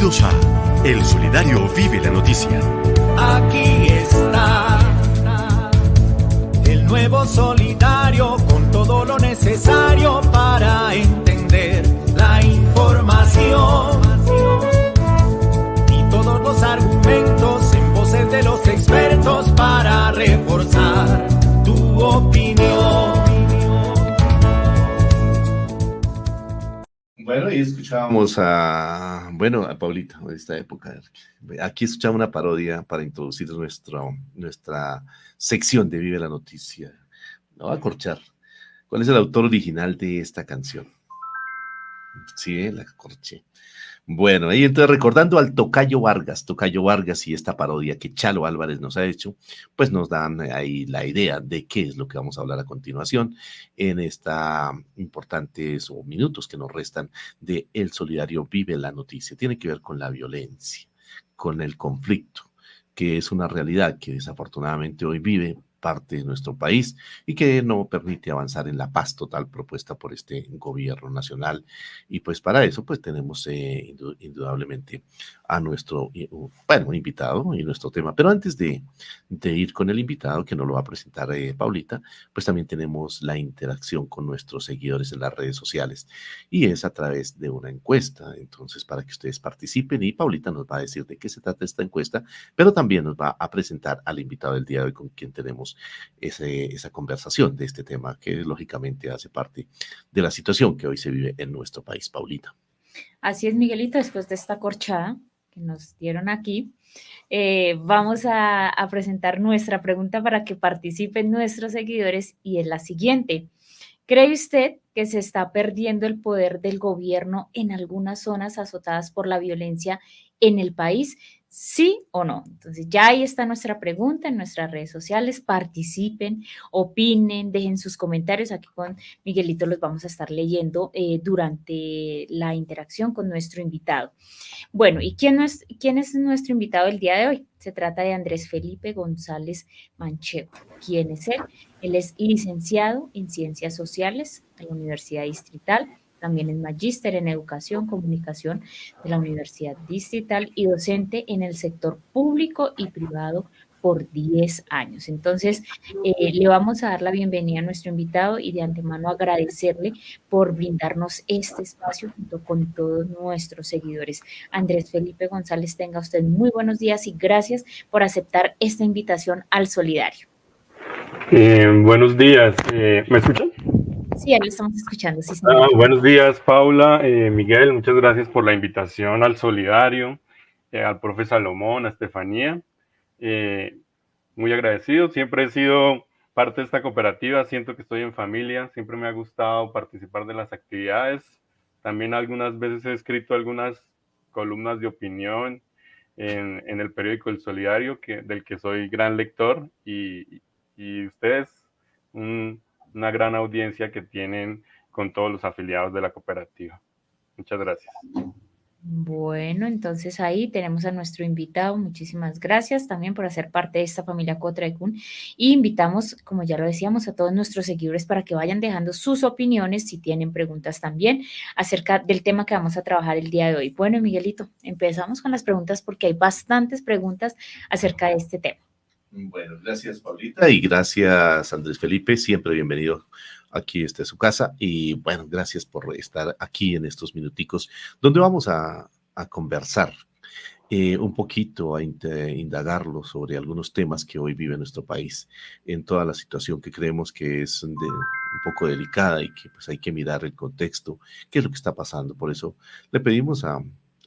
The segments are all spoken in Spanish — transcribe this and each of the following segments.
Bienvenidos a El Solidario Vive la Noticia. Aquí está el nuevo Solidario con todo lo necesario para entender la información y todos los argumentos en voces de los expertos para reforzar tu opinión. Bueno, y escuchábamos a Paulita de esta época. Aquí escuchamos una parodia para introducir nuestra sección de Vive la Noticia. No va a corchar. ¿Cuál es el autor original de esta canción? Sí, la corché. Bueno, ahí entonces recordando al Tocayo Vargas y esta parodia que Chalo Álvarez nos ha hecho, pues nos dan ahí la idea de qué es lo que vamos a hablar a continuación en esta importantes minutos que nos restan de El Solidario Vive la Noticia. Tiene que ver con la violencia, con el conflicto, que es una realidad que desafortunadamente hoy vive parte de nuestro país y que no permite avanzar en la paz total propuesta por este gobierno nacional. Y pues para eso pues tenemos indudablemente a nuestro invitado y nuestro tema. Pero antes de ir con el invitado, que nos lo va a presentar Paulita, pues también tenemos la interacción con nuestros seguidores en las redes sociales y es a través de una encuesta. Entonces, para que ustedes participen, y Paulita nos va a decir de qué se trata esta encuesta, pero también nos va a presentar al invitado del día de hoy con quien tenemos esa conversación de este tema que lógicamente hace parte de la situación que hoy se vive en nuestro país. Paulita. Así es, Miguelito, después de esta corchada que nos dieron aquí, vamos a presentar nuestra pregunta para que participen nuestros seguidores y es la siguiente. ¿Cree usted que se está perdiendo el poder del gobierno en algunas zonas azotadas por la violencia en el país? ¿Sí o no? Entonces ya ahí está nuestra pregunta en nuestras redes sociales. Participen, opinen, dejen sus comentarios. Aquí con Miguelito los vamos a estar leyendo durante la interacción con nuestro invitado. Bueno, ¿y quién es nuestro invitado el día de hoy? Se trata de Andrés Felipe González Manchego. ¿Quién es él? Él es licenciado en Ciencias Sociales de la Universidad Distrital, también es magíster en Educación, Comunicación de la Universidad Distrital y docente en el sector público y privado por 10 años. Entonces, le vamos a dar la bienvenida a nuestro invitado y de antemano agradecerle por brindarnos este espacio junto con todos nuestros seguidores. Andrés Felipe González, tenga usted muy buenos días y gracias por aceptar esta invitación al Solidario. Buenos días, ¿me escuchan? Sí, ya lo estamos escuchando, sí, señor. Buenos días, Paula, Miguel, muchas gracias por la invitación al Solidario, al profe Salomón, a Estefanía. Muy agradecido, siempre he sido parte de esta cooperativa, siento que estoy en familia, siempre me ha gustado participar de las actividades. También algunas veces he escrito algunas columnas de opinión en el periódico El Solidario, del que soy gran lector, y ustedes, una gran audiencia que tienen con todos los afiliados de la cooperativa. Muchas gracias. Bueno, entonces ahí tenemos a nuestro invitado. Muchísimas gracias también por hacer parte de esta familia Cotraecún. Y invitamos, como ya lo decíamos, a todos nuestros seguidores para que vayan dejando sus opiniones, si tienen preguntas también, acerca del tema que vamos a trabajar el día de hoy. Bueno, Miguelito, empezamos con las preguntas porque hay bastantes preguntas acerca de este tema. Bueno, gracias, Paulita, y gracias, Andrés Felipe. Siempre bienvenido. Aquí está su casa y bueno, gracias por estar aquí en estos minuticos donde vamos a conversar un poquito, a indagarlo sobre algunos temas que hoy vive nuestro país en toda la situación que creemos que es un poco delicada y que pues hay que mirar el contexto, qué es lo que está pasando. Por eso le pedimos a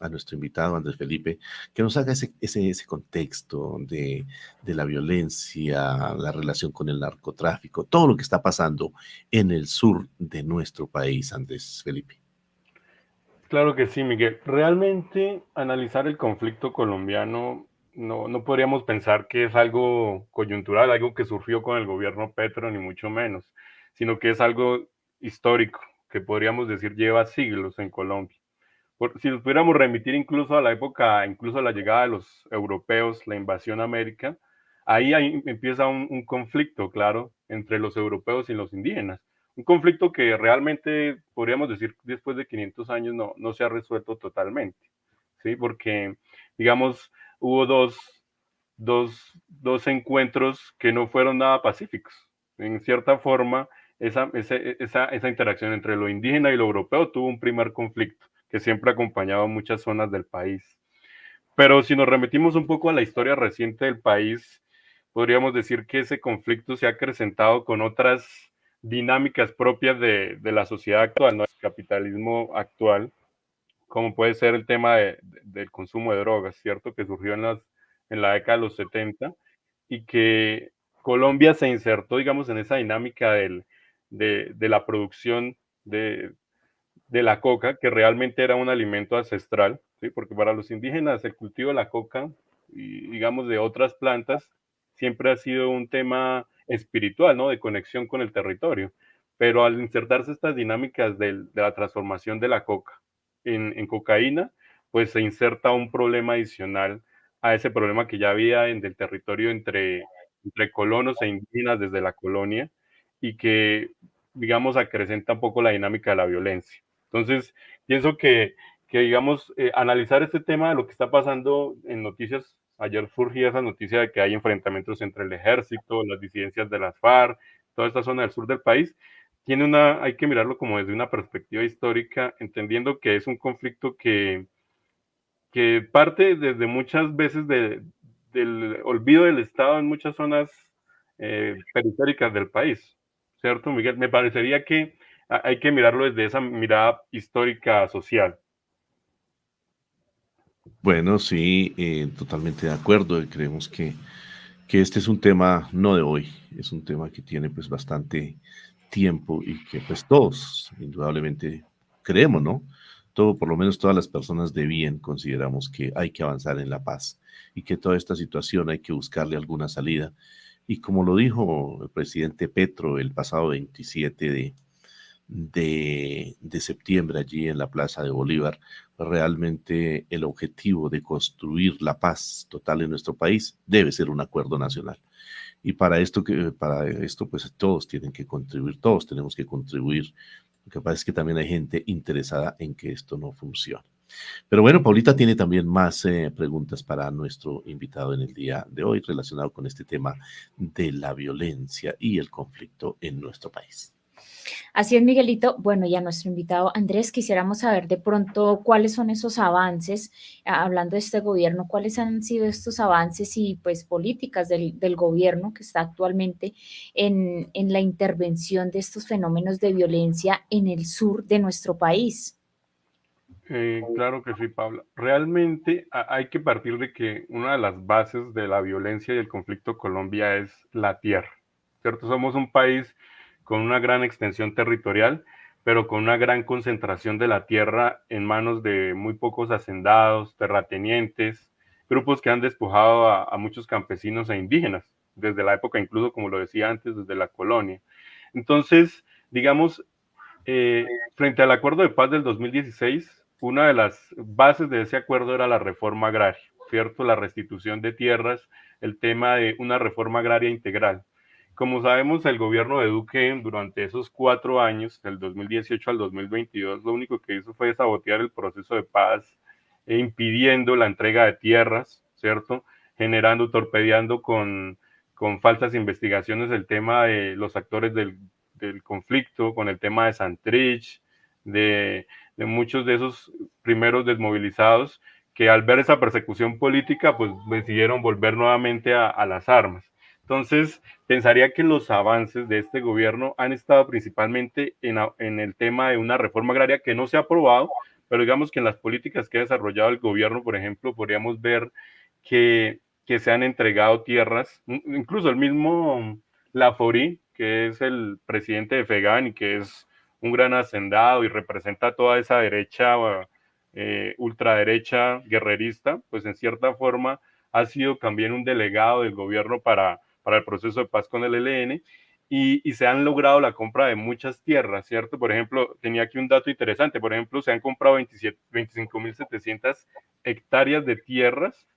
nuestro invitado Andrés Felipe que nos haga ese contexto de la violencia, la relación con el narcotráfico, todo lo que está pasando en el sur de nuestro país, Andrés Felipe. Claro que sí, Miguel. Realmente analizar el conflicto colombiano no podríamos pensar que es algo coyuntural, algo que surgió con el gobierno Petro, ni mucho menos, sino que es algo histórico, que podríamos decir lleva siglos en Colombia. Si nos pudiéramos remitir incluso a la época, incluso a la llegada de los europeos, la invasión a América, ahí empieza un conflicto, claro, entre los europeos y los indígenas. Un conflicto que realmente, podríamos decir, después de 500 años no se ha resuelto totalmente. ¿sí? Porque, digamos, hubo dos encuentros que no fueron nada pacíficos. En cierta forma, esa interacción entre lo indígena y lo europeo tuvo un primer conflicto que siempre ha acompañado a muchas zonas del país. Pero si nos remitimos un poco a la historia reciente del país, podríamos decir que ese conflicto se ha acrecentado con otras dinámicas propias de la sociedad actual, ¿no? El capitalismo actual, como puede ser el tema del consumo de drogas, ¿cierto? Que surgió en la década de los 70 y que Colombia se insertó, digamos, en esa dinámica de la producción de, de la coca, que realmente era un alimento ancestral, ¿sí? Porque para los indígenas el cultivo de la coca y, digamos, de otras plantas siempre ha sido un tema espiritual, ¿no? De conexión con el territorio. Pero al insertarse estas dinámicas de la transformación de la coca en cocaína, pues se inserta un problema adicional a ese problema que ya había en el territorio entre colonos e indígenas desde la colonia y que, digamos, acrecenta un poco la dinámica de la violencia. Entonces, pienso que digamos, analizar este tema de lo que está pasando en noticias, ayer surgía esa noticia de que hay enfrentamientos entre el ejército, las disidencias de las FARC, toda esta zona del sur del país, hay que mirarlo como desde una perspectiva histórica, entendiendo que es un conflicto que parte desde muchas veces del olvido del Estado en muchas zonas periféricas del país, ¿cierto, Miguel? Me parecería que hay que mirarlo desde esa mirada histórica social. Bueno, sí, totalmente de acuerdo. Creemos que este es un tema no de hoy, es un tema que tiene pues bastante tiempo y que pues todos indudablemente creemos, ¿no? Todo, por lo menos todas las personas de bien consideramos que hay que avanzar en la paz y que toda esta situación hay que buscarle alguna salida. Y como lo dijo el presidente Petro el pasado 27 de septiembre allí en la Plaza de Bolívar, realmente el objetivo de construir la paz total en nuestro país debe ser un acuerdo nacional. Y para esto, pues todos tienen que contribuir, todos tenemos que contribuir. Lo que pasa es que también hay gente interesada en que esto no funcione. Pero bueno, Paulita tiene también más preguntas para nuestro invitado en el día de hoy relacionado con este tema de la violencia y el conflicto en nuestro país. Así es, Miguelito. Bueno, y a nuestro invitado Andrés, quisiéramos saber de pronto cuáles son esos avances, hablando de este gobierno, cuáles han sido estos avances y pues políticas del gobierno que está actualmente en la intervención de estos fenómenos de violencia en el sur de nuestro país. Claro que sí, Paula. Realmente hay que partir de que una de las bases de la violencia y el conflicto Colombia es la tierra, ¿cierto? Somos un país con una gran extensión territorial, pero con una gran concentración de la tierra en manos de muy pocos hacendados, terratenientes, grupos que han despojado a muchos campesinos e indígenas, desde la época incluso, como lo decía antes, desde la colonia. Entonces, digamos, frente al acuerdo de paz del 2016, una de las bases de ese acuerdo era la reforma agraria, ¿cierto? La restitución de tierras, el tema de una reforma agraria integral. Como sabemos, el gobierno de Duque durante esos 4 años, del 2018 al 2022, lo único que hizo fue sabotear el proceso de paz, impidiendo la entrega de tierras, ¿cierto? Generando, torpedeando con falsas investigaciones el tema de los actores del conflicto, con el tema de Santrich, de muchos de esos primeros desmovilizados que al ver esa persecución política pues decidieron volver nuevamente a las armas. Entonces, pensaría que los avances de este gobierno han estado principalmente en el tema de una reforma agraria que no se ha aprobado, pero digamos que en las políticas que ha desarrollado el gobierno, por ejemplo, podríamos ver que se han entregado tierras, incluso el mismo Laforí, que es el presidente de FEGAN y que es un gran hacendado y representa toda esa derecha, ultraderecha guerrerista, pues en cierta forma ha sido también un delegado del gobierno para el proceso de paz con el ELN y se han logrado la compra de muchas tierras, ¿cierto? Por ejemplo, tenía aquí un dato interesante, por ejemplo, se han comprado 25.700 hectáreas de tierras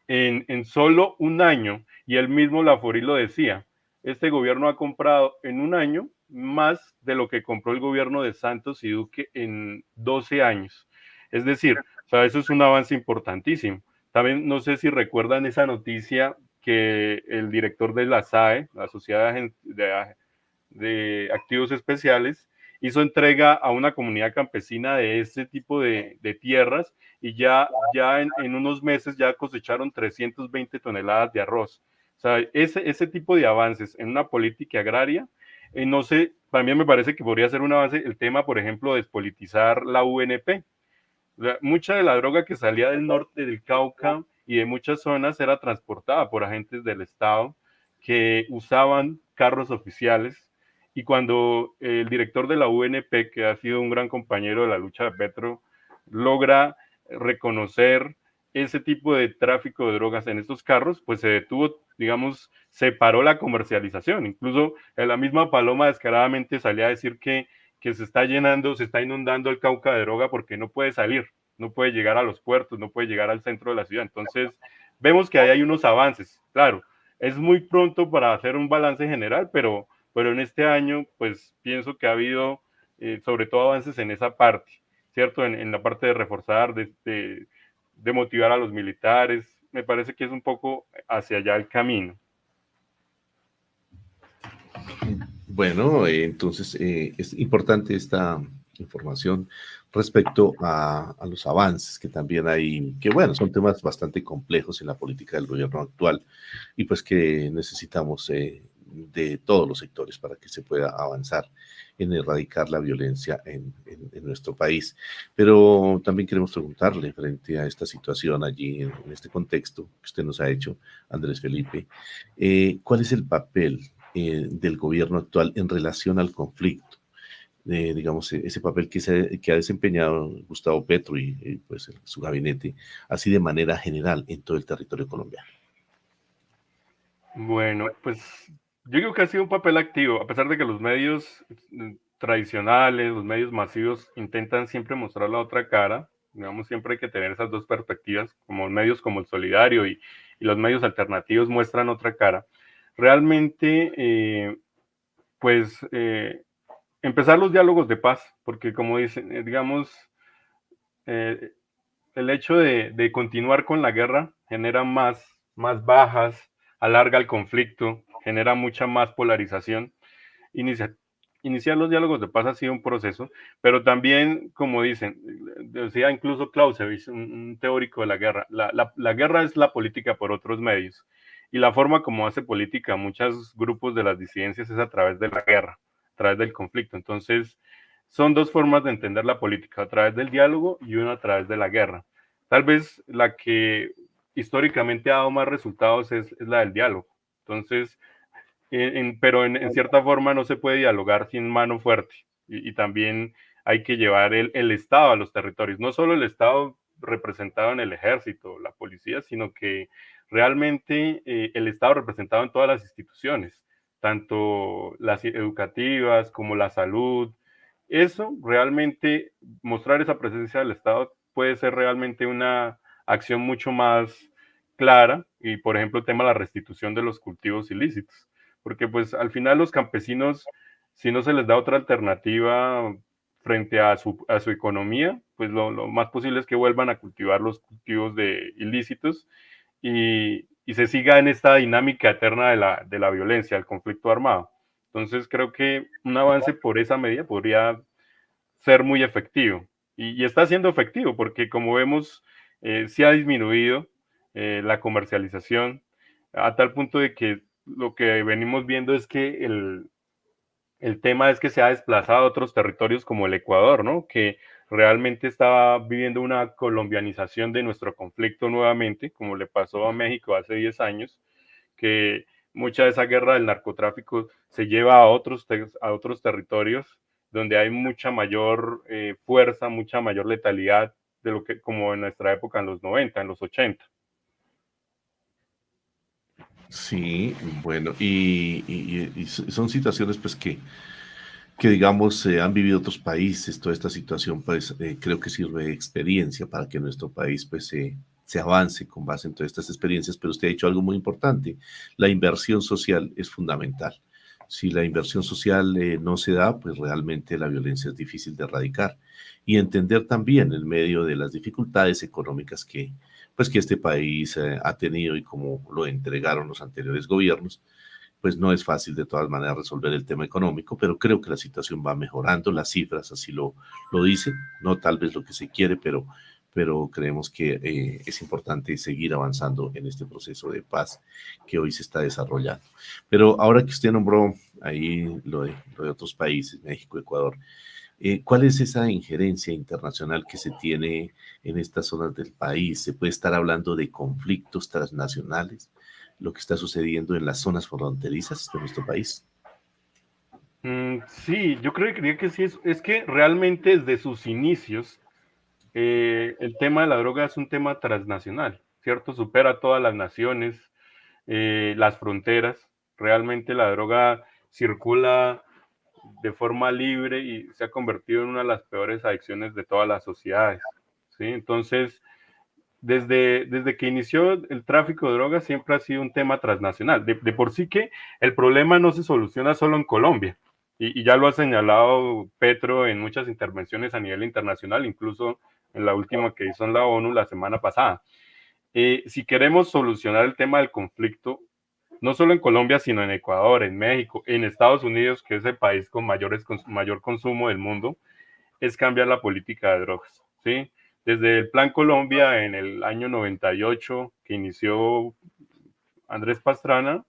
en solo un año, y él mismo Laforí lo decía, este gobierno ha comprado en un año más de lo que compró el gobierno de Santos y Duque en 12 años. Es decir, O sea, eso es un avance importantísimo. También no sé si recuerdan esa noticia que el director de la SAE, la Sociedad de Activos Especiales, hizo entrega a una comunidad campesina de este tipo de tierras y ya en unos meses ya cosecharon 320 toneladas de arroz. O sea, ese tipo de avances en una política agraria, no sé, también me parece que podría ser un avance el tema, por ejemplo, de despolitizar la UNP. O sea, mucha de la droga que salía del norte del Cauca y de muchas zonas era transportada por agentes del Estado que usaban carros oficiales. Y cuando el director de la UNP, que ha sido un gran compañero de la lucha de Petro, logra reconocer ese tipo de tráfico de drogas en estos carros, pues se detuvo, digamos, se paró la comercialización. Incluso la misma Paloma descaradamente salía a decir que se está llenando, se está inundando el Cauca de droga porque no puede salir, no puede llegar a los puertos, no puede llegar al centro de la ciudad. Entonces, vemos que ahí hay unos avances. Claro, es muy pronto para hacer un balance general, pero en este año, pues pienso que ha habido sobre todo avances en esa parte, ¿cierto? En la parte de reforzar, de motivar a los militares. Me parece que es un poco hacia allá el camino. Bueno, entonces es importante esta información respecto a los avances que también hay, que bueno, son temas bastante complejos en la política del gobierno actual y pues que necesitamos de todos los sectores para que se pueda avanzar en erradicar la violencia en nuestro país. Pero también queremos preguntarle frente a esta situación allí, en este contexto que usted nos ha hecho, Andrés Felipe, ¿cuál es el papel del gobierno actual en relación al conflicto? Digamos, ese papel que ha desempeñado Gustavo Petro y pues su gabinete, así de manera general en todo el territorio colombiano. Bueno, pues yo creo que ha sido un papel activo, a pesar de que los medios tradicionales, los medios masivos intentan siempre mostrar la otra cara. Digamos, siempre hay que tener esas dos perspectivas, como medios como el Solidario y los medios alternativos muestran otra cara. Realmente, empezar los diálogos de paz, porque como dicen, digamos, el hecho de continuar con la guerra genera más bajas, alarga el conflicto, genera mucha más polarización. Iniciar los diálogos de paz ha sido un proceso, pero también, como dicen, decía incluso Clausewitz, un teórico de la guerra, la guerra es la política por otros medios, y la forma como hace política muchos grupos de las disidencias es a través de la guerra, a través del conflicto. Entonces, son dos formas de entender la política, a través del diálogo y una a través de la guerra. Tal vez la que históricamente ha dado más resultados es la del diálogo. Entonces, pero en cierta forma no se puede dialogar sin mano fuerte y también hay que llevar el Estado a los territorios, no solo el Estado representado en el ejército, la policía, sino que realmente el Estado representado en todas las instituciones, tanto las educativas como la salud. Eso realmente, mostrar esa presencia del Estado puede ser realmente una acción mucho más clara y, por ejemplo, el tema de la restitución de los cultivos ilícitos, porque pues al final los campesinos, si no se les da otra alternativa frente a su economía, pues lo más posible es que vuelvan a cultivar los cultivos ilícitos y se siga en esta dinámica eterna de la violencia, del conflicto armado. Entonces creo que un avance por esa medida podría ser muy efectivo y está siendo efectivo porque como vemos sí ha disminuido la comercialización a tal punto de que lo que venimos viendo es que el tema es que se ha desplazado a otros territorios como el Ecuador, ¿no? Que realmente estaba viviendo una colombianización de nuestro conflicto nuevamente, como le pasó a México hace 10 años, que mucha de esa guerra del narcotráfico se lleva a otros territorios donde hay mucha mayor fuerza, mucha mayor letalidad de lo que como en nuestra época en los 90, en los 80. Sí, bueno, y son situaciones pues que digamos han vivido otros países. Toda esta situación pues creo que sirve de experiencia para que nuestro país pues se avance con base en todas estas experiencias, pero usted ha dicho algo muy importante: la inversión social es fundamental. Si la inversión social no se da, pues realmente la violencia es difícil de erradicar. y entender también en medio de las dificultades económicas que, pues, que este país ha tenido y como lo entregaron los anteriores gobiernos, pues no es fácil de todas maneras resolver el tema económico, pero creo que la situación va mejorando, las cifras así lo dicen, no tal vez lo que se quiere, pero creemos que es importante seguir avanzando en este proceso de paz que hoy se está desarrollando. Pero ahora que usted nombró ahí lo de otros países, México, Ecuador, ¿cuál es esa injerencia internacional que se tiene en estas zonas del país? ¿Se puede estar hablando de conflictos transnacionales? Lo que está sucediendo en las zonas fronterizas de nuestro país. Sí, yo creería que sí, es que realmente desde sus inicios el tema de la droga es un tema transnacional, ¿cierto? Supera todas las naciones, las fronteras. Realmente la droga circula de forma libre y se ha convertido en una de las peores adicciones de todas las sociedades, ¿sí? Entonces, desde que inició el tráfico de drogas siempre ha sido un tema transnacional. De por sí que el problema no se soluciona solo en Colombia, y ya lo ha señalado Petro en muchas intervenciones a nivel internacional, incluso en la última que hizo en la ONU la semana pasada. Si queremos solucionar el tema del conflicto, no solo en Colombia, sino en Ecuador, en México, en Estados Unidos, que es el país con mayor consumo del mundo, es cambiar la política de drogas, ¿sí? Desde el Plan Colombia en el año 98, que inició Andrés Pastrana,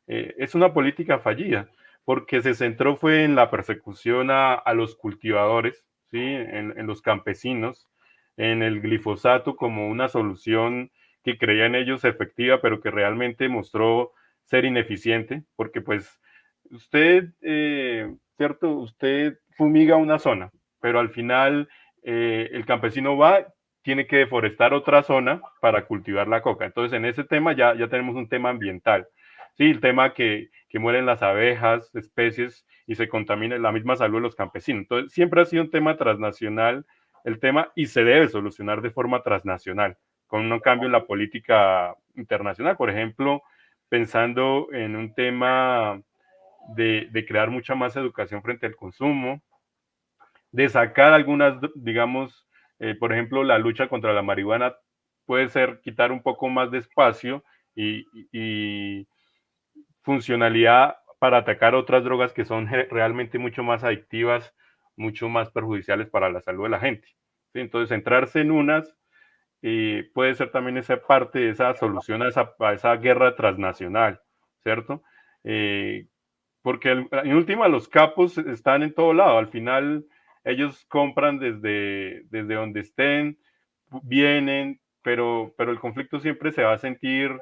es una política fallida, porque se centró fue en la persecución a los cultivadores, ¿sí? En los campesinos, en el glifosato como una solución que creían ellos efectiva, pero que realmente mostró ser ineficiente, porque pues usted, ¿cierto? Usted fumiga una zona, pero al final el campesino va, tiene que deforestar otra zona para cultivar la coca. Entonces, en ese tema ya tenemos un tema ambiental. Sí, el tema que mueren las abejas, especies, y se contamina la misma salud de los campesinos. Entonces, siempre ha sido un tema transnacional el tema y se debe solucionar de forma transnacional, con un cambio en la política internacional. Por ejemplo, pensando en un tema de crear mucha más educación frente al consumo, de sacar algunas, digamos, por ejemplo, la lucha contra la marihuana puede ser quitar un poco más de espacio y funcionalidad para atacar otras drogas que son realmente mucho más adictivas, mucho más perjudiciales para la salud de la gente. ¿Sí? Entonces, centrarse en unas puede ser también esa parte de esa solución a esa guerra transnacional, ¿cierto? Porque en última los capos están en todo lado, al final ellos compran desde donde estén, vienen, pero el conflicto siempre se va a sentir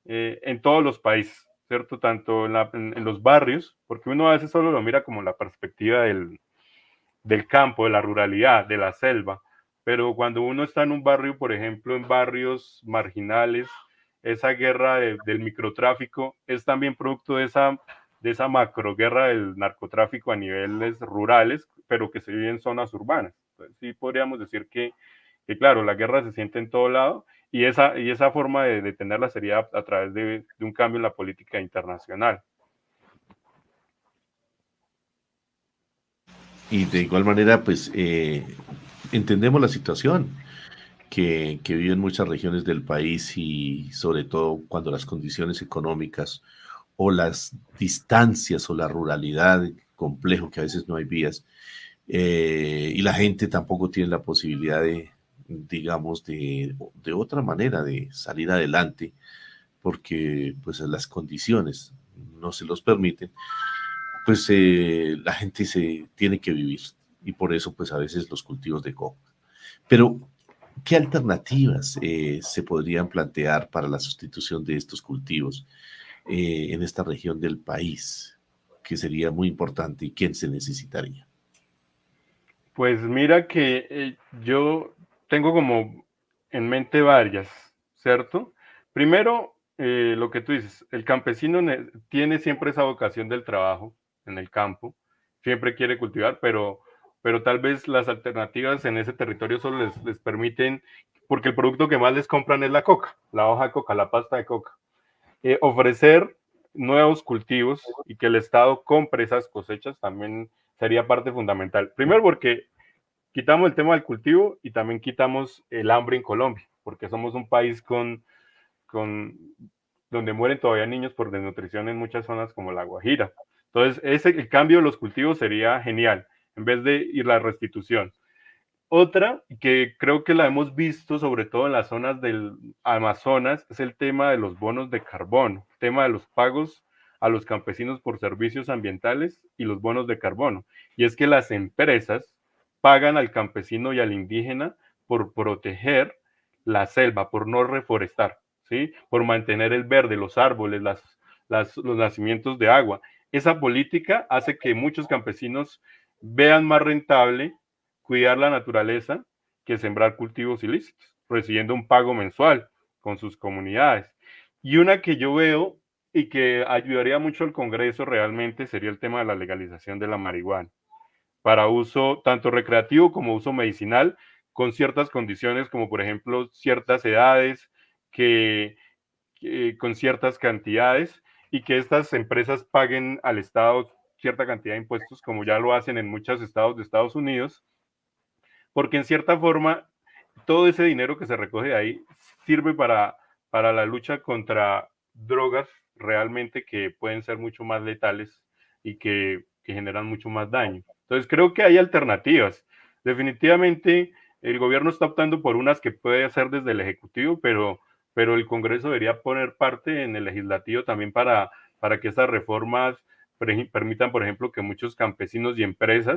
en todos los países, ¿cierto? Tanto en los barrios, porque uno a veces solo lo mira como la perspectiva del campo, de la ruralidad, de la selva, pero cuando uno está en un barrio, por ejemplo, en barrios marginales, esa guerra del microtráfico es también producto de esa macroguerra del narcotráfico a niveles rurales, pero que se vive en zonas urbanas. Entonces, sí podríamos decir que, claro, la guerra se siente en todo lado y esa forma de detenerla sería a través de un cambio en la política internacional. Y de igual manera, pues entendemos la situación que viven muchas regiones del país y sobre todo cuando las condiciones económicas o las distancias o la ruralidad, complejo que a veces no hay vías, y la gente tampoco tiene la posibilidad de, digamos, de otra manera de salir adelante, porque pues las condiciones no se los permiten, pues la gente se tiene que vivir y por eso pues a veces los cultivos de coca. Pero, ¿qué alternativas se podrían plantear para la sustitución de estos cultivos en esta región del país? Que sería muy importante y quién se necesitaría. Pues mira que yo tengo como en mente varias, ¿cierto? Primero, lo que tú dices, el campesino tiene siempre esa vocación del trabajo en el campo, siempre quiere cultivar, pero tal vez las alternativas en ese territorio solo les permiten, porque el producto que más les compran es la coca, la hoja de coca, la pasta de coca. Ofrecer nuevos cultivos y que el Estado compre esas cosechas también sería parte fundamental. Primero porque quitamos el tema del cultivo y también quitamos el hambre en Colombia, porque somos un país donde mueren todavía niños por desnutrición en muchas zonas como La Guajira. Entonces, el cambio de los cultivos sería genial, en vez de ir la restitución. Otra que creo que la hemos visto, sobre todo en las zonas del Amazonas, es el tema de los bonos de carbono, el tema de los pagos a los campesinos por servicios ambientales y los bonos de carbono. Y es que las empresas pagan al campesino y al indígena por proteger la selva, por no reforestar, ¿sí? Por mantener el verde, los árboles, los nacimientos de agua. Esa política hace que muchos campesinos vean más rentable cuidar la naturaleza que sembrar cultivos ilícitos, recibiendo un pago mensual con sus comunidades. Y una que yo veo y que ayudaría mucho al Congreso realmente sería el tema de la legalización de la marihuana para uso tanto recreativo como uso medicinal, con ciertas condiciones como por ejemplo ciertas edades, con ciertas cantidades y que estas empresas paguen al Estado cierta cantidad de impuestos como ya lo hacen en muchos estados de Estados Unidos, porque en cierta forma todo ese dinero que se recoge de ahí sirve para la lucha contra drogas realmente que pueden ser mucho más letales y que generan mucho más daño. Entonces creo que hay alternativas. Definitivamente el gobierno está optando por unas que puede hacer desde el Ejecutivo, pero el Congreso debería poner parte en el Legislativo también para que estas reformas permitan, por ejemplo, que muchos campesinos y empresas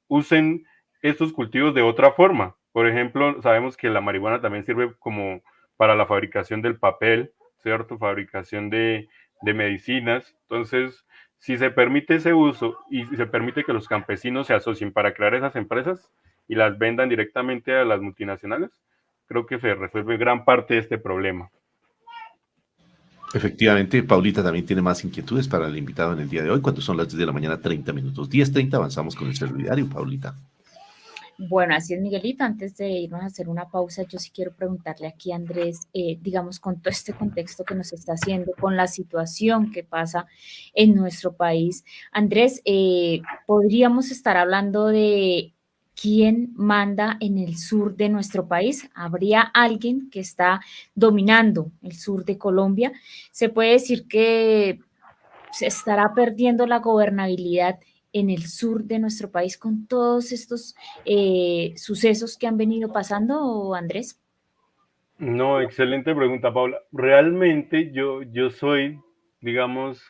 usen estos cultivos de otra forma. Por ejemplo, sabemos que la marihuana también sirve como para la fabricación del papel, ¿cierto? Fabricación de medicinas. Entonces, si se permite ese uso y se permite que los campesinos se asocien para crear esas empresas y las vendan directamente a las multinacionales, creo que se resuelve gran parte de este problema. Efectivamente, Paulita también tiene más inquietudes para el invitado en el día de hoy, cuando son las 10 de la mañana, 30 minutos. 10:30 avanzamos con el solidario, Paulita. Bueno, así es, Miguelito. Antes de irnos a hacer una pausa, yo sí quiero preguntarle aquí a Andrés, digamos, con todo este contexto que nos está haciendo, con la situación que pasa en nuestro país. Andrés, ¿podríamos estar hablando de quién manda en el sur de nuestro país? ¿Habría alguien que está dominando el sur de Colombia? ¿Se puede decir que se estará perdiendo la gobernabilidad en el sur de nuestro país con todos estos sucesos que han venido pasando, Andrés? No, excelente pregunta, Paula. Realmente yo soy, digamos,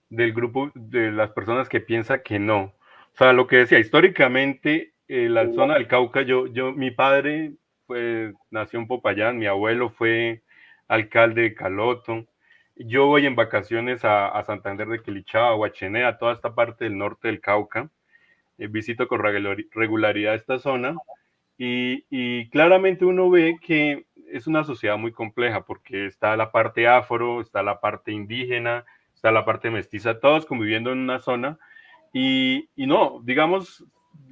del grupo de las personas que piensa que no. O sea, lo que decía, históricamente, la zona del Cauca, mi padre nació en Popayán, mi abuelo fue alcalde de Caloto. Yo voy en vacaciones a Santander de Quilichao, a Guachené, a toda esta parte del norte del Cauca. Visito con regularidad esta zona y claramente uno ve que es una sociedad muy compleja porque está la parte afro, está la parte indígena, está la parte mestiza, todos conviviendo en una zona y no, digamos,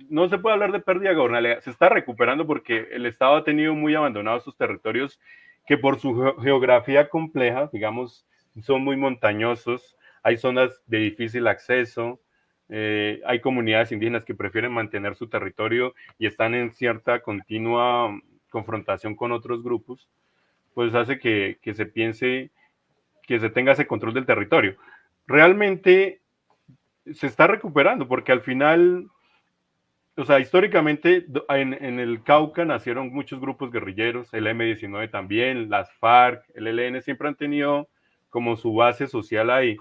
no se puede hablar de pérdida de gobernabilidad, se está recuperando porque el Estado ha tenido muy abandonados sus territorios que por su geografía compleja, digamos, son muy montañosos, hay zonas de difícil acceso, hay comunidades indígenas que prefieren mantener su territorio y están en cierta continua confrontación con otros grupos, pues hace que se piense que se tenga ese control del territorio. Realmente se está recuperando porque al final, o sea, históricamente en el Cauca nacieron muchos grupos guerrilleros, el M-19 también, las FARC, el ELN, siempre han tenido como su base social ahí,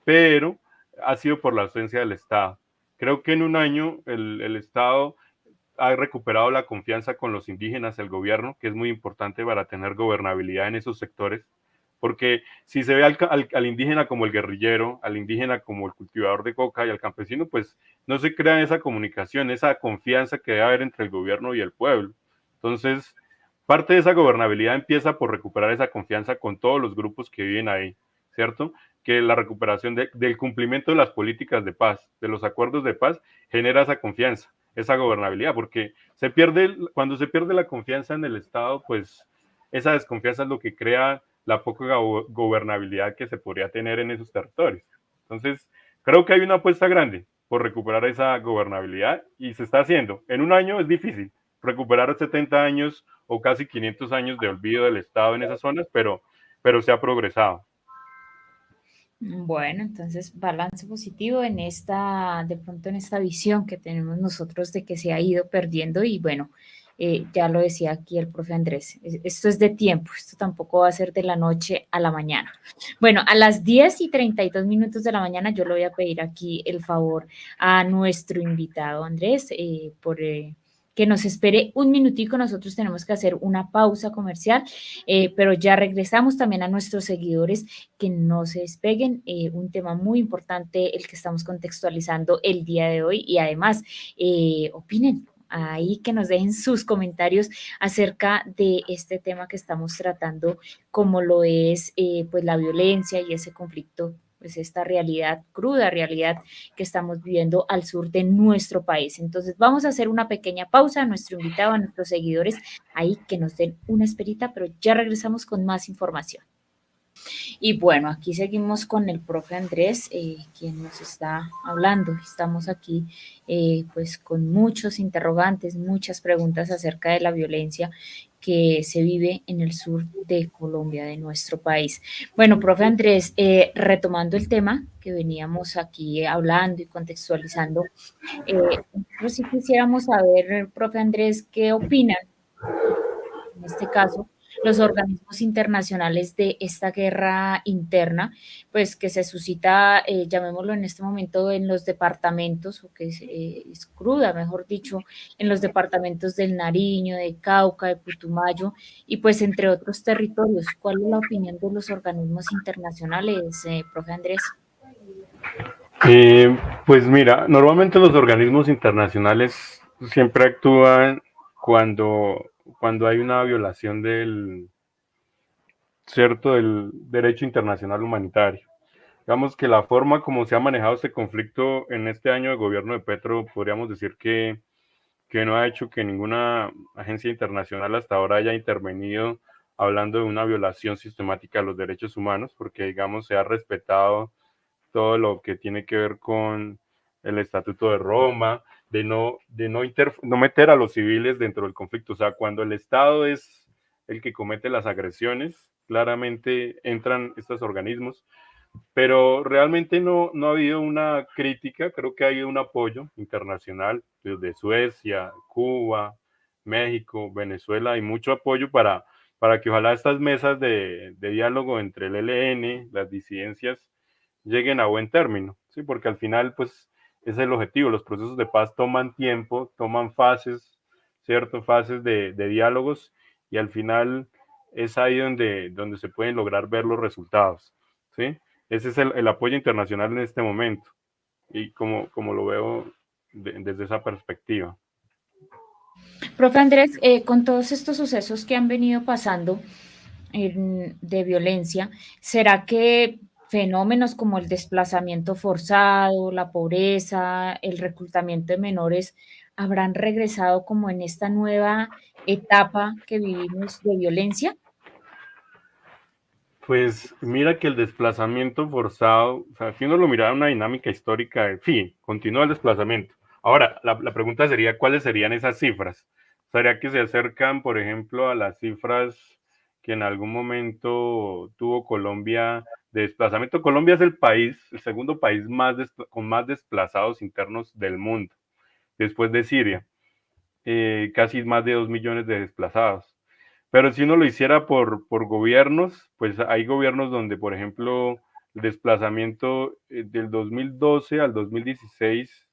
pero ha sido por la ausencia del Estado. Creo que en un año el Estado ha recuperado la confianza con los indígenas, el gobierno, que es muy importante para tener gobernabilidad en esos sectores, porque si se ve al indígena como el guerrillero, al indígena como el cultivador de coca y al campesino, pues no se crea esa comunicación, esa confianza que debe haber entre el gobierno y el pueblo. Entonces, parte de esa gobernabilidad empieza por recuperar esa confianza con todos los grupos que viven ahí, ¿cierto? Que la recuperación del cumplimiento de las políticas de paz, de los acuerdos de paz, genera esa confianza, esa gobernabilidad, porque cuando se pierde la confianza en el Estado, pues esa desconfianza es lo que crea la poca gobernabilidad que se podría tener en esos territorios. Entonces, creo que hay una apuesta grande. por recuperar esa gobernabilidad y se está haciendo. En un año es difícil recuperar 70 años o casi 500 años de olvido del Estado en esas zonas, pero se ha progresado. Bueno, entonces balance positivo en esta, de pronto en esta visión que tenemos nosotros de que se ha ido perdiendo y bueno, ya lo decía aquí el profe Andrés, esto es de tiempo, esto tampoco va a ser de la noche a la mañana. Bueno, a las 10:32 de la mañana yo le voy a pedir aquí el favor a nuestro invitado Andrés que nos espere un minutico, nosotros tenemos que hacer una pausa comercial, pero ya regresamos también a nuestros seguidores que no se despeguen, un tema muy importante el que estamos contextualizando el día de hoy y además opinen ahí, que nos dejen sus comentarios acerca de este tema que estamos tratando, como lo es pues la violencia y ese conflicto, pues esta realidad, cruda realidad que estamos viviendo al sur de nuestro país. Entonces vamos a hacer una pequeña pausa a nuestro invitado, a nuestros seguidores, ahí que nos den una esperita, pero ya regresamos con más información. Y bueno, aquí seguimos con el profe Andrés, quien nos está hablando. Estamos aquí pues con muchos interrogantes, muchas preguntas acerca de la violencia que se vive en el sur de Colombia, de nuestro país. Bueno, profe Andrés, retomando el tema que veníamos aquí hablando y contextualizando, nosotros sí quisiéramos saber, profe Andrés, qué opinan en este caso, los organismos internacionales de esta guerra interna, pues que se suscita, llamémoslo en este momento, en los departamentos, o que es cruda, mejor dicho, en los departamentos del Nariño, de Cauca, de Putumayo, y pues entre otros territorios. ¿Cuál es la opinión de los organismos internacionales, profe Andrés? Pues mira, normalmente los organismos internacionales siempre actúan cuando hay una violación del derecho internacional humanitario. Digamos que la forma como se ha manejado este conflicto en este año de gobierno de Petro, podríamos decir que no ha hecho que ninguna agencia internacional hasta ahora haya intervenido hablando de una violación sistemática de los derechos humanos, porque digamos se ha respetado todo lo que tiene que ver con el Estatuto de Roma, no meter a los civiles dentro del conflicto. O sea, cuando el Estado es el que comete las agresiones, claramente entran estos organismos, pero realmente no ha habido una crítica, creo que ha habido un apoyo internacional desde Suecia, Cuba, México, Venezuela, hay mucho apoyo para que ojalá estas mesas de diálogo entre el ELN, las disidencias, lleguen a buen término, ¿sí? Porque al final, pues, es el objetivo. Los procesos de paz toman tiempo, toman fases, ¿cierto? Fases de diálogos y al final es ahí donde se pueden lograr ver los resultados, ¿sí? Ese es el apoyo internacional en este momento y como lo veo desde esa perspectiva. Profe Andrés, con todos estos sucesos que han venido pasando de violencia, ¿será que fenómenos como el desplazamiento forzado, la pobreza, el reclutamiento de menores habrán regresado como en esta nueva etapa que vivimos de violencia? Pues mira que el desplazamiento forzado, o sea, si uno lo mira en una dinámica histórica, sí, continúa el desplazamiento. Ahora, la pregunta sería, ¿cuáles serían esas cifras? ¿Sería que se acercan, por ejemplo, a las cifras que en algún momento tuvo Colombia de desplazamiento? Colombia es el segundo país con más desplazados internos del mundo, después de Siria, casi más de 2 millones de desplazados. Pero si uno lo hiciera por gobiernos, pues hay gobiernos donde, por ejemplo, el desplazamiento del 2012 al 2016,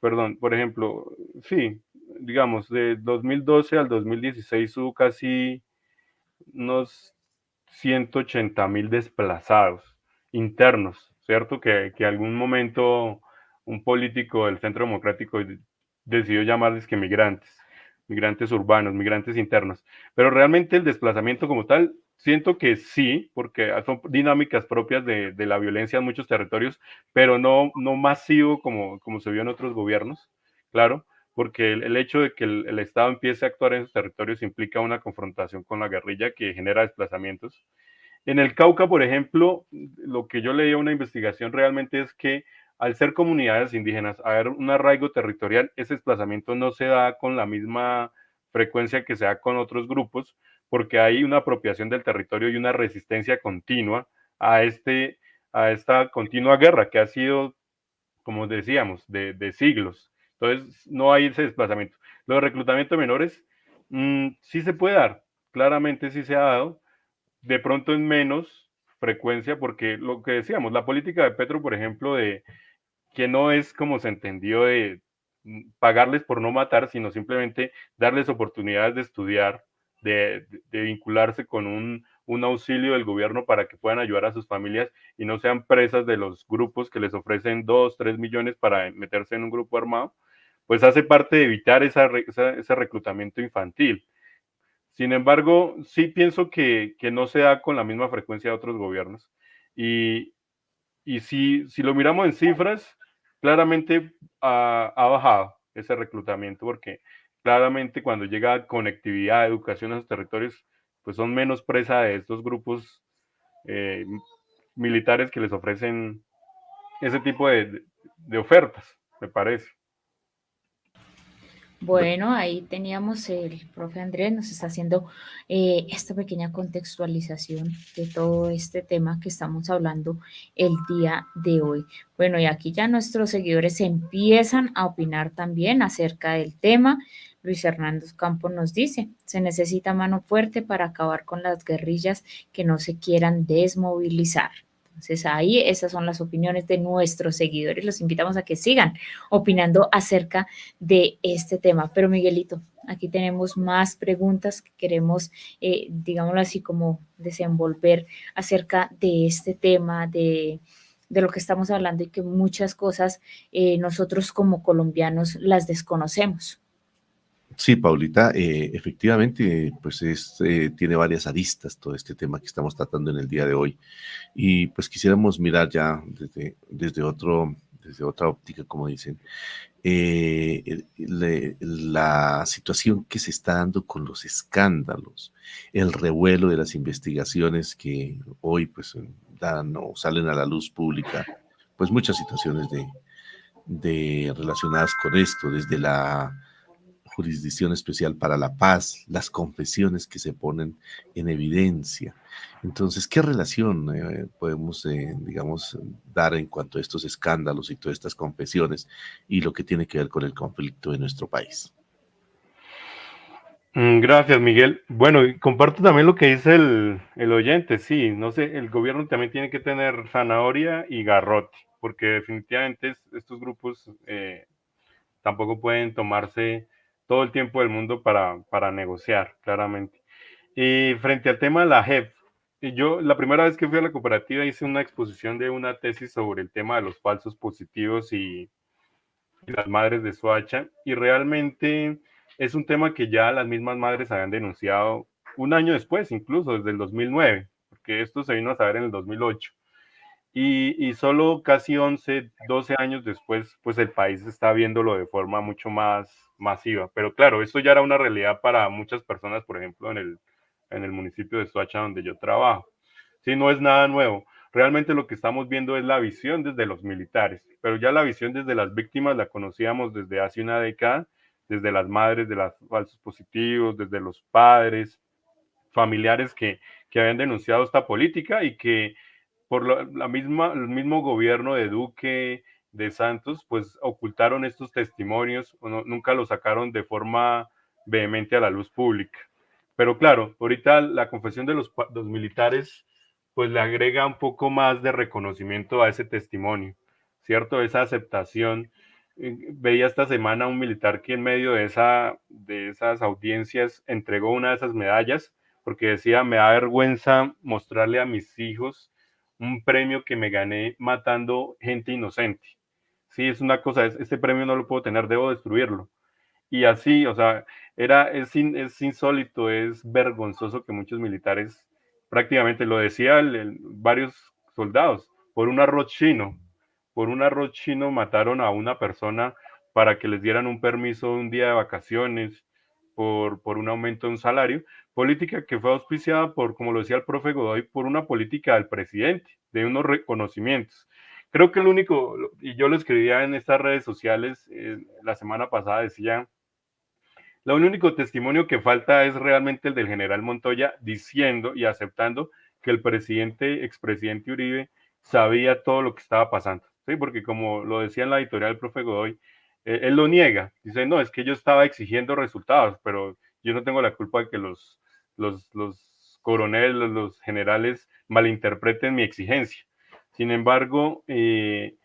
perdón, por ejemplo, sí, digamos, de 2012 al 2016 hubo casi unos 180.000 desplazados internos, ¿cierto? Que algún momento un político del Centro Democrático decidió llamarles que migrantes urbanos, migrantes internos. Pero realmente el desplazamiento como tal, siento que sí, porque son dinámicas propias de la violencia en muchos territorios, pero no masivo como se vio en otros gobiernos, claro, porque el hecho de que el Estado empiece a actuar en esos territorios implica una confrontación con la guerrilla que genera desplazamientos. En el Cauca, por ejemplo, lo que yo leí en una investigación realmente es que al ser comunidades indígenas, haber un arraigo territorial, ese desplazamiento no se da con la misma frecuencia que se da con otros grupos, porque hay una apropiación del territorio y una resistencia continua a, a esta continua guerra que ha sido, como decíamos, de siglos. Entonces, no hay ese desplazamiento. Los reclutamientos menores sí se puede dar, claramente sí se ha dado, de pronto en menos frecuencia, porque lo que decíamos, la política de Petro, por ejemplo, de que no es como se entendió de pagarles por no matar, sino simplemente darles oportunidades de estudiar, de vincularse con un auxilio del gobierno para que puedan ayudar a sus familias y no sean presas de los grupos que les ofrecen 2, 3 millones para meterse en un grupo armado, pues hace parte de evitar ese reclutamiento infantil. Sin embargo, sí pienso que no se da con la misma frecuencia de otros gobiernos. Y, y si lo miramos en cifras, claramente ha bajado ese reclutamiento, porque claramente cuando llega conectividad, educación a esos territorios, pues son menos presa de estos grupos eh, militares que les ofrecen ese tipo de ofertas, me parece. Bueno, ahí teníamos el profe Andrés, nos está haciendo esta pequeña contextualización de todo este tema que estamos hablando el día de hoy. Bueno, y aquí ya nuestros seguidores empiezan a opinar también acerca del tema. Luis Hernando Campos nos dice, se necesita mano fuerte para acabar con las guerrillas que no se quieran desmovilizar. Entonces ahí esas son las opiniones de nuestros seguidores. Los invitamos a que sigan opinando acerca de este tema. Pero Miguelito, aquí tenemos más preguntas que queremos, digámoslo así, como desenvolver acerca de este tema, de lo que estamos hablando y que muchas cosas nosotros como colombianos las desconocemos. Sí, Paulita, efectivamente, pues tiene varias aristas todo este tema que estamos tratando en el día de hoy. Y pues quisiéramos mirar ya desde otra óptica, como dicen, la situación que se está dando con los escándalos, el revuelo de las investigaciones que hoy pues dan o salen a la luz pública, pues muchas situaciones de relacionadas con esto, desde la Jurisdicción Especial para la Paz, las confesiones que se ponen en evidencia. Entonces, ¿qué relación podemos, digamos, dar en cuanto a estos escándalos y todas estas confesiones y lo que tiene que ver con el conflicto de nuestro país? Gracias, Miguel. Bueno, y comparto también lo que dice el oyente. Sí, no sé, el gobierno también tiene que tener zanahoria y garrote, porque definitivamente estos grupos tampoco pueden tomarse todo el tiempo del mundo para negociar, claramente. Y frente al tema de la JEP, yo la primera vez que fui a la cooperativa hice una exposición de una tesis sobre el tema de los falsos positivos y las madres de Soacha, y realmente es un tema que ya las mismas madres habían denunciado un año después, incluso desde el 2009, porque esto se vino a saber en el 2008. Y solo casi 11, 12 años después, pues el país está viéndolo de forma mucho más masiva. Pero claro, esto ya era una realidad para muchas personas, por ejemplo, en el municipio de Soacha, donde yo trabajo. Sí, no es nada nuevo. Realmente lo que estamos viendo es la visión desde los militares, pero ya la visión desde las víctimas la conocíamos desde hace una década, desde las madres de los falsos positivos, desde los padres, familiares que habían denunciado esta política y que por el mismo gobierno de Duque, de Santos, pues ocultaron estos testimonios, o no, nunca los sacaron de forma vehemente a la luz pública. Pero claro, ahorita la confesión de los militares, pues le agrega un poco más de reconocimiento a ese testimonio, ¿cierto? Esa aceptación. Veía esta semana un militar que en medio de esas audiencias entregó una de esas medallas porque decía, me da vergüenza mostrarle a mis hijos un premio que me gané matando gente inocente. Sí, es una cosa, este premio no lo puedo tener, debo destruirlo. Y así, o sea, es insólito, es vergonzoso que muchos militares, prácticamente lo decía varios soldados, por un arroz chino mataron a una persona para que les dieran un permiso de un día de vacaciones, por un aumento de un salario, política que fue auspiciada por, como lo decía el profe Godoy, por una política del presidente, de unos reconocimientos. Creo que el único, y yo lo escribía en estas redes sociales la semana pasada, decía, el único testimonio que falta es realmente el del general Montoya diciendo y aceptando que el expresidente Uribe sabía todo lo que estaba pasando, ¿sí? Porque como lo decía en la editorial el profe Godoy, él lo niega, dice, no, es que yo estaba exigiendo resultados, pero yo no tengo la culpa de que los coroneles, los generales malinterpreten mi exigencia. Sin embargo, él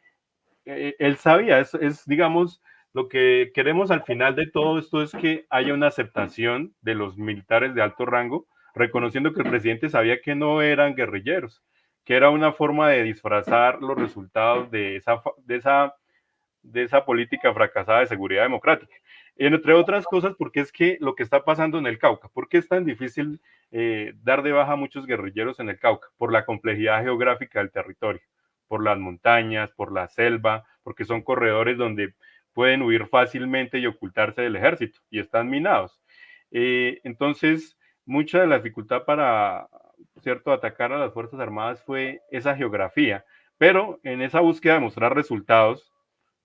sabía, digamos, lo que queremos al final de todo esto es que haya una aceptación de los militares de alto rango, reconociendo que el presidente sabía que no eran guerrilleros, que era una forma de disfrazar los resultados de esa política fracasada de seguridad democrática. Entre otras cosas, porque es que lo que está pasando en el Cauca, ¿por qué es tan difícil dar de baja a muchos guerrilleros en el Cauca? Por la complejidad geográfica del territorio, por las montañas, por la selva, porque son corredores donde pueden huir fácilmente y ocultarse del ejército y están minados. Entonces, mucha de la dificultad para, cierto, atacar a las Fuerzas Armadas fue esa geografía, pero en esa búsqueda de mostrar resultados,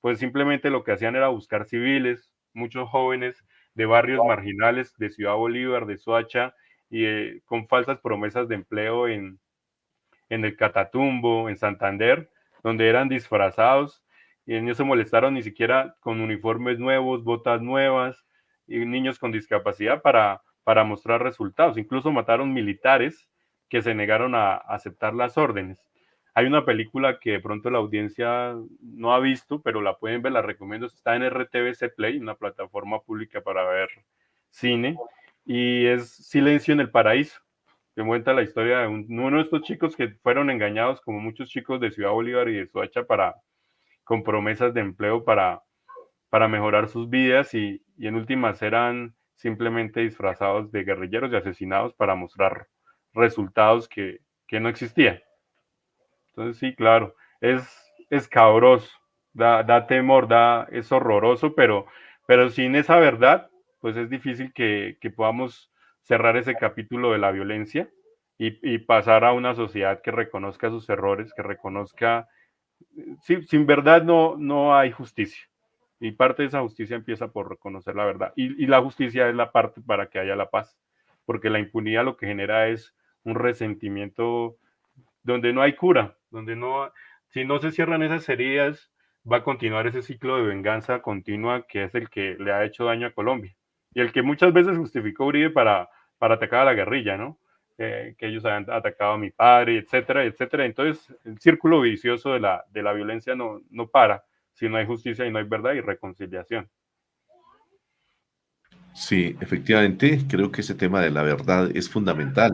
pues simplemente lo que hacían era buscar civiles, muchos jóvenes de barrios marginales de Ciudad Bolívar, de Soacha, y con falsas promesas de empleo en el Catatumbo, en Santander, donde eran disfrazados y no se molestaron ni siquiera con uniformes nuevos, botas nuevas y niños con discapacidad para mostrar resultados. Incluso mataron militares que se negaron a aceptar las órdenes. Hay una película que de pronto la audiencia no ha visto, pero la pueden ver, la recomiendo, está en RTVC Play, una plataforma pública para ver cine, y es Silencio en el Paraíso, que cuenta la historia de uno de estos chicos que fueron engañados, como muchos chicos de Ciudad Bolívar y de Soacha, con promesas de empleo para mejorar sus vidas y en últimas eran simplemente disfrazados de guerrilleros y asesinados para mostrar resultados que no existían. Entonces sí, claro, es escabroso, da temor, es horroroso, pero sin esa verdad, pues es difícil que podamos cerrar ese capítulo de la violencia y pasar a una sociedad que reconozca sus errores, que reconozca, sí, sin verdad no hay justicia. Y parte de esa justicia empieza por reconocer la verdad. Y la justicia es la parte para que haya la paz, porque la impunidad lo que genera es un resentimiento donde no hay cura, si no se cierran esas heridas, va a continuar ese ciclo de venganza continua que es el que le ha hecho daño a Colombia. Y el que muchas veces justificó Uribe para atacar a la guerrilla, ¿no? Que ellos habían atacado a mi padre, etcétera, etcétera. Entonces, el círculo vicioso de la violencia no para si no hay justicia y no hay verdad y reconciliación. Sí, efectivamente, creo que ese tema de la verdad es fundamental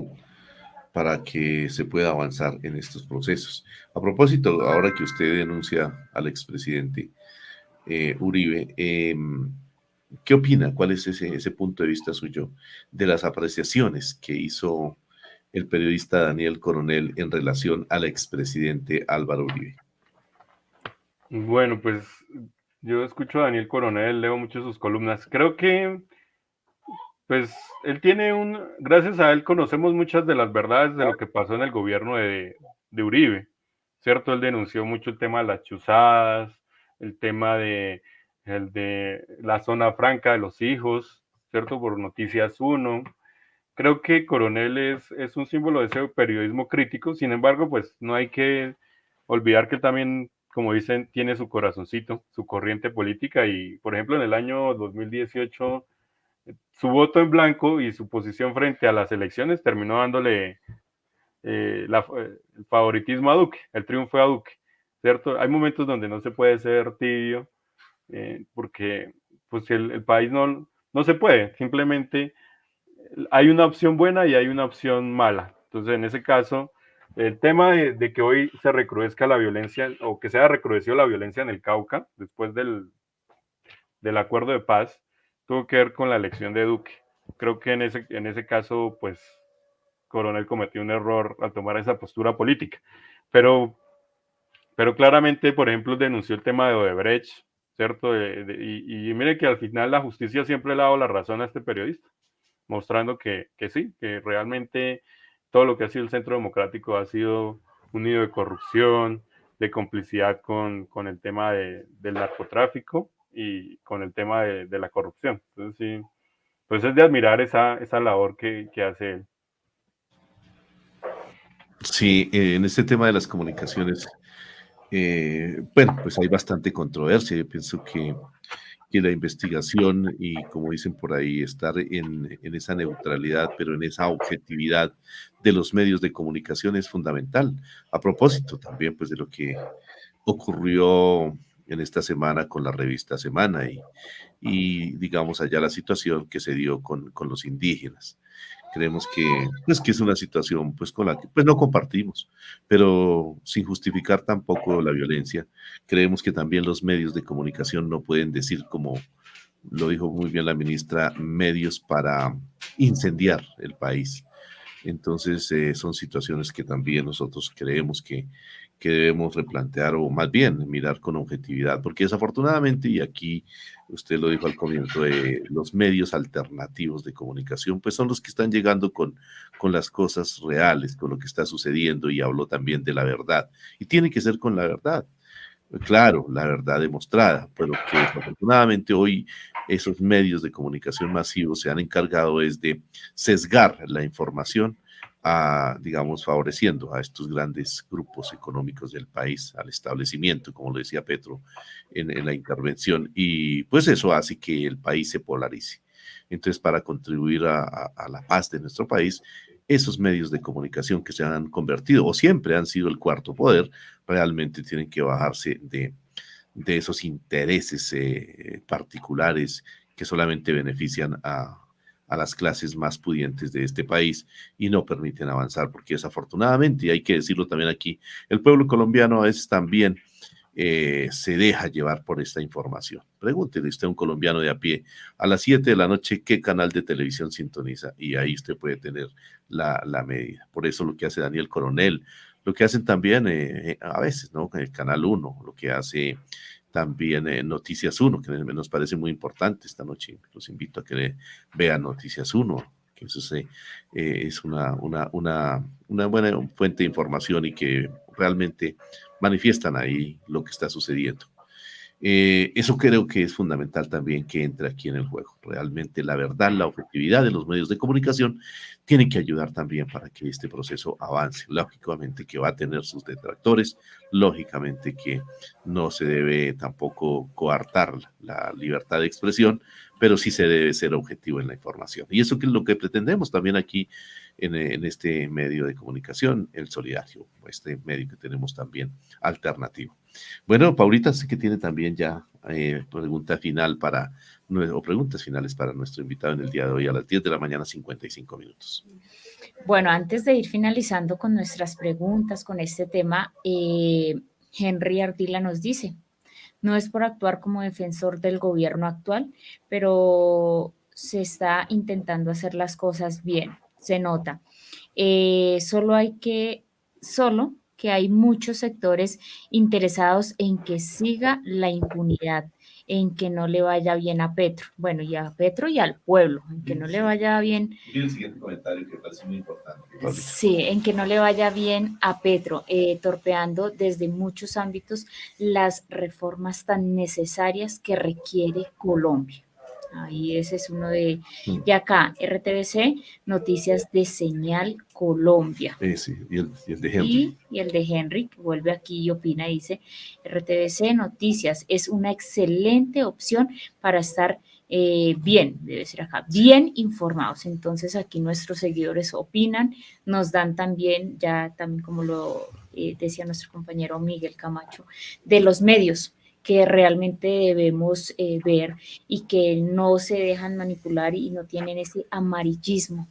para que se pueda avanzar en estos procesos. A propósito, ahora que usted denuncia al expresidente Uribe, ¿qué opina? ¿Cuál es ese punto de vista suyo de las apreciaciones que hizo el periodista Daniel Coronel en relación al expresidente Álvaro Uribe? Bueno, pues yo escucho a Daniel Coronel, leo mucho sus columnas. Creo que pues él gracias a él conocemos muchas de las verdades de lo que pasó en el gobierno de Uribe, ¿cierto? Él denunció mucho el tema de las chuzadas, el tema el de la zona franca de los hijos, ¿cierto? Por Noticias 1. Creo que Coronel es un símbolo de ese periodismo crítico, sin embargo, pues no hay que olvidar que también, como dicen, tiene su corazoncito, su corriente política y, por ejemplo, en el año 2018 su voto en blanco y su posición frente a las elecciones terminó dándole el favoritismo a Duque, el triunfo a Duque, ¿cierto? Hay momentos donde no se puede ser tibio porque pues el país no se puede, simplemente hay una opción buena y hay una opción mala. Entonces, en ese caso, el tema de que hoy se recrudezca la violencia o que se haya recrudecido la violencia en el Cauca después del acuerdo de paz tuvo que ver con la elección de Duque. Creo que en ese caso, pues, Coronel cometió un error al tomar esa postura política. Pero claramente, por ejemplo, denunció el tema de Odebrecht, ¿cierto? Y mire que al final la justicia siempre le ha dado la razón a este periodista, mostrando que sí, que realmente todo lo que ha sido el Centro Democrático ha sido un nido de corrupción, de complicidad con el tema del narcotráfico y con el tema de la corrupción. Entonces, sí, pues es de admirar esa labor que hace él. Sí, en este tema de las comunicaciones, bueno, pues hay bastante controversia. Yo pienso que la investigación y, como dicen por ahí, estar en esa neutralidad, pero en esa objetividad de los medios de comunicación es fundamental. A propósito también, pues, de lo que ocurrió en esta semana con la revista Semana y digamos, allá la situación que se dio con los indígenas. Creemos que, pues, que es una situación pues, con la que pues, no compartimos, pero sin justificar tampoco la violencia. Creemos que también los medios de comunicación no pueden decir, como lo dijo muy bien la ministra, medios para incendiar el país. Entonces, son situaciones que también nosotros creemos que debemos replantear o más bien mirar con objetividad, porque desafortunadamente, y aquí usted lo dijo al comienzo, los medios alternativos de comunicación, pues son los que están llegando con las cosas reales, con lo que está sucediendo, y habló también de la verdad, y tiene que ser con la verdad. Claro, la verdad demostrada, pero que desafortunadamente hoy esos medios de comunicación masivos se han encargado es de sesgar la información, digamos, favoreciendo a estos grandes grupos económicos del país, al establecimiento, como lo decía Petro en la intervención, y pues eso hace que el país se polarice. Entonces, para contribuir a la paz de nuestro país, esos medios de comunicación que se han convertido o siempre han sido el cuarto poder, realmente tienen que bajarse de esos intereses particulares que solamente benefician a las clases más pudientes de este país y no permiten avanzar, porque desafortunadamente, y hay que decirlo también aquí, el pueblo colombiano a veces también se deja llevar por esta información. Pregúntele usted a un colombiano de a pie a las 7 de la noche qué canal de televisión sintoniza y ahí usted puede tener la medida. Por eso lo que hace Daniel Coronel, lo que hacen también a veces, ¿no? El Canal 1, lo que hace también Noticias 1, que nos parece muy importante esta noche. Los invito a que vean Noticias 1, que eso es una buena fuente de información y que realmente manifiestan ahí lo que está sucediendo. Eso creo que es fundamental también que entre aquí en el juego. Realmente la verdad, la objetividad de los medios de comunicación tienen que ayudar también para que este proceso avance. Lógicamente que va a tener sus detractores, lógicamente que no se debe tampoco coartar la libertad de expresión, pero sí se debe ser objetivo en la información. Y eso que es lo que pretendemos también aquí en este medio de comunicación, El Solidario, este medio que tenemos también alternativo. Bueno, Paulita, sé que tiene también ya pregunta final o preguntas finales para nuestro invitado en el día de hoy a las 10 de la mañana, 55 minutos. Bueno, antes de ir finalizando con nuestras preguntas, con este tema, Henry Ardila nos dice, no es por actuar como defensor del gobierno actual, pero se está intentando hacer las cosas bien, se nota. Solo que hay muchos sectores interesados en que siga la impunidad, en que no le vaya bien a Petro. Bueno, y a Petro y al pueblo, en que no le vaya bien. Y el siguiente comentario que parece muy importante. Sí, en que no le vaya bien a Petro, torpeando desde muchos ámbitos las reformas tan necesarias que requiere Colombia. Ahí ese es uno de... Y acá, RTBC, Noticias de Señal Colombia. Sí, y el de Henry. Y el de Henry, que vuelve aquí y opina, dice, RTBC Noticias es una excelente opción para estar bien, debe ser acá, bien informados. Entonces aquí nuestros seguidores opinan, nos dan también, ya también como lo decía nuestro compañero Miguel Camacho, de los medios que realmente debemos ver y que no se dejan manipular y no tienen ese amarillismo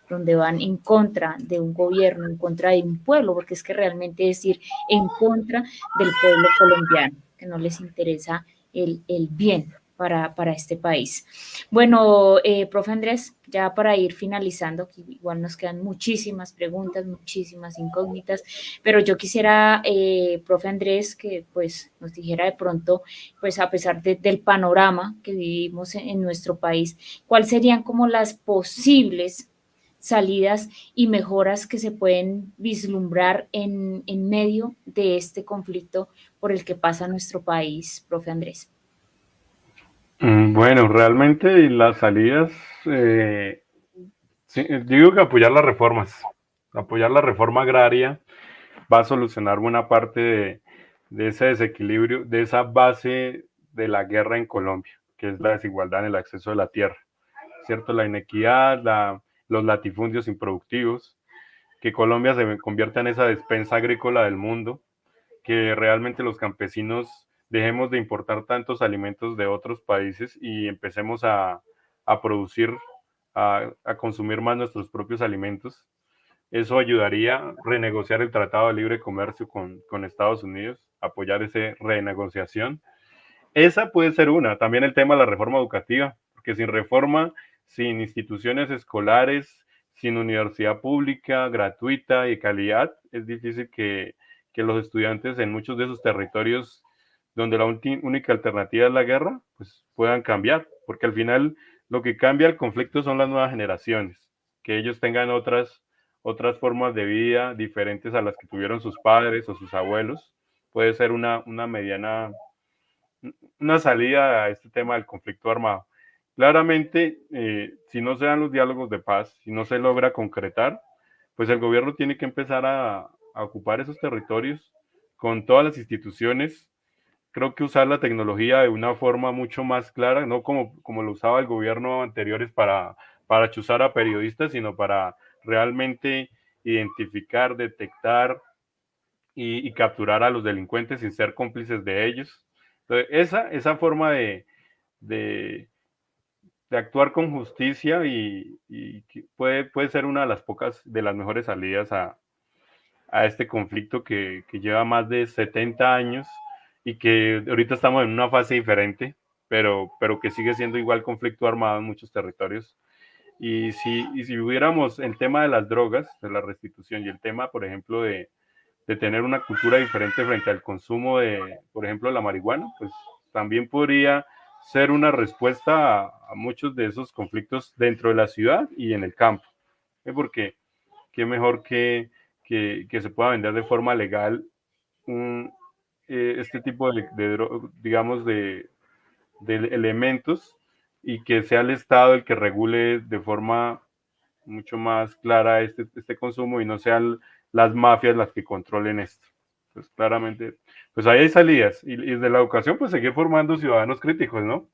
donde van en contra de un gobierno, en contra de un pueblo, porque es que realmente es ir en contra del pueblo colombiano, que no les interesa el bien para este país. Bueno, profe Andrés, ya para ir finalizando, que igual nos quedan muchísimas preguntas, muchísimas incógnitas, pero yo quisiera, profe Andrés, que pues nos dijera de pronto, pues a pesar del panorama que vivimos en nuestro país, ¿cuáles serían como las posibles salidas y mejoras que se pueden vislumbrar en medio de este conflicto por el que pasa nuestro país, profe Andrés? Bueno, realmente las salidas, sí, yo digo que apoyar la reforma agraria va a solucionar buena parte de ese desequilibrio, de esa base de la guerra en Colombia, que es la desigualdad en el acceso a la tierra, ¿cierto? La inequidad, los latifundios improductivos, que Colombia se convierta en esa despensa agrícola del mundo, que realmente los campesinos dejemos de importar tantos alimentos de otros países y empecemos a producir, a consumir más nuestros propios alimentos. Eso ayudaría a renegociar el Tratado de Libre Comercio con Estados Unidos, apoyar esa renegociación. Esa puede ser una. También el tema de la reforma educativa, porque sin reforma, sin instituciones escolares, sin universidad pública, gratuita y de calidad, es difícil que los estudiantes en muchos de esos territorios donde la única alternativa es la guerra, pues puedan cambiar, porque al final lo que cambia el conflicto son las nuevas generaciones, que ellos tengan otras formas de vida diferentes a las que tuvieron sus padres o sus abuelos. Puede ser una mediana, una salida a este tema del conflicto armado. Claramente, si no se dan los diálogos de paz, si no se logra concretar, pues el gobierno tiene que empezar a ocupar esos territorios con todas las instituciones. Creo que usar la tecnología de una forma mucho más clara, no como lo usaba el gobierno anteriores para chuzar a periodistas, sino para realmente identificar, detectar y capturar a los delincuentes sin ser cómplices de ellos. Entonces, esa forma de actuar con justicia y puede ser una de las de las mejores salidas a este conflicto que lleva más de 70 años y que ahorita estamos en una fase diferente, pero que sigue siendo igual conflicto armado en muchos territorios. Y si hubiéramos el tema de las drogas, de la restitución y el tema, por ejemplo, de tener una cultura diferente frente al consumo de, por ejemplo, la marihuana, pues también podría ser una respuesta a muchos de esos conflictos dentro de la ciudad y en el campo. Porque qué mejor que se pueda vender de forma legal este tipo digamos, de elementos y que sea el Estado el que regule de forma mucho más clara este consumo y no sean las mafias las que controlen esto. Pues claramente, pues ahí hay salidas. Y desde la educación, pues seguir formando ciudadanos críticos, ¿no?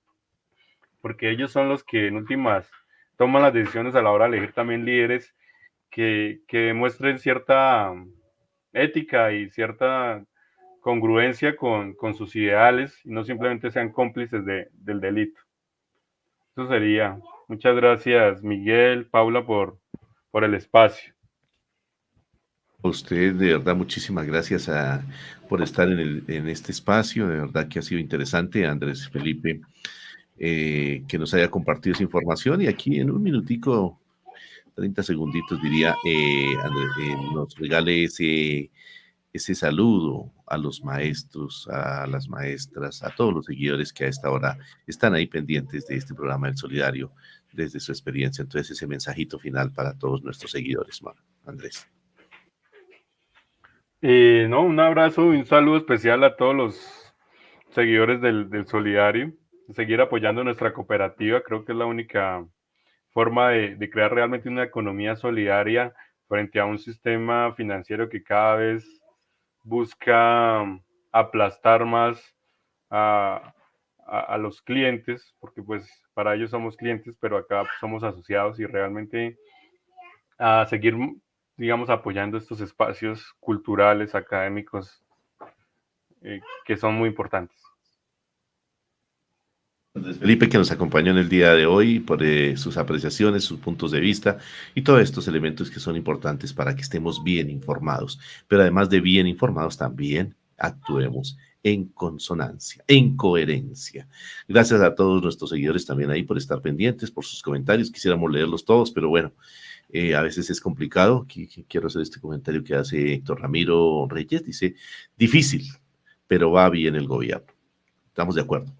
Porque ellos son los que en últimas toman las decisiones a la hora de elegir también líderes que demuestren cierta ética y cierta congruencia con sus ideales y no simplemente sean cómplices del delito. Eso sería. Muchas gracias, Miguel, Paula, por el espacio. A usted, de verdad, muchísimas gracias por estar en este espacio. De verdad que ha sido interesante, Andrés Felipe, que nos haya compartido esa información. Y aquí en un minutico, 30 segunditos, diría, Andrés, nos regale ese saludo a los maestros, a las maestras, a todos los seguidores que a esta hora están ahí pendientes de este programa del Solidario desde su experiencia. Entonces, ese mensajito final para todos nuestros seguidores, Andrés. No, un abrazo y un saludo especial a todos los seguidores del Solidario. Seguir apoyando nuestra cooperativa, creo que es la única forma de crear realmente una economía solidaria frente a un sistema financiero que cada vez busca aplastar más a los clientes, porque pues para ellos somos clientes, pero acá somos asociados y realmente a seguir, digamos, apoyando estos espacios culturales, académicos, que son muy importantes. Felipe, que nos acompañó en el día de hoy por sus apreciaciones, sus puntos de vista y todos estos elementos que son importantes para que estemos bien informados. Pero además de bien informados, también actuemos en consonancia, en coherencia. Gracias a todos nuestros seguidores también ahí por estar pendientes, por sus comentarios. Quisiéramos leerlos todos, pero bueno, a veces es complicado. Quiero hacer este comentario que hace Héctor Ramiro Reyes. Dice, difícil, pero va bien el gobierno. Estamos de acuerdo.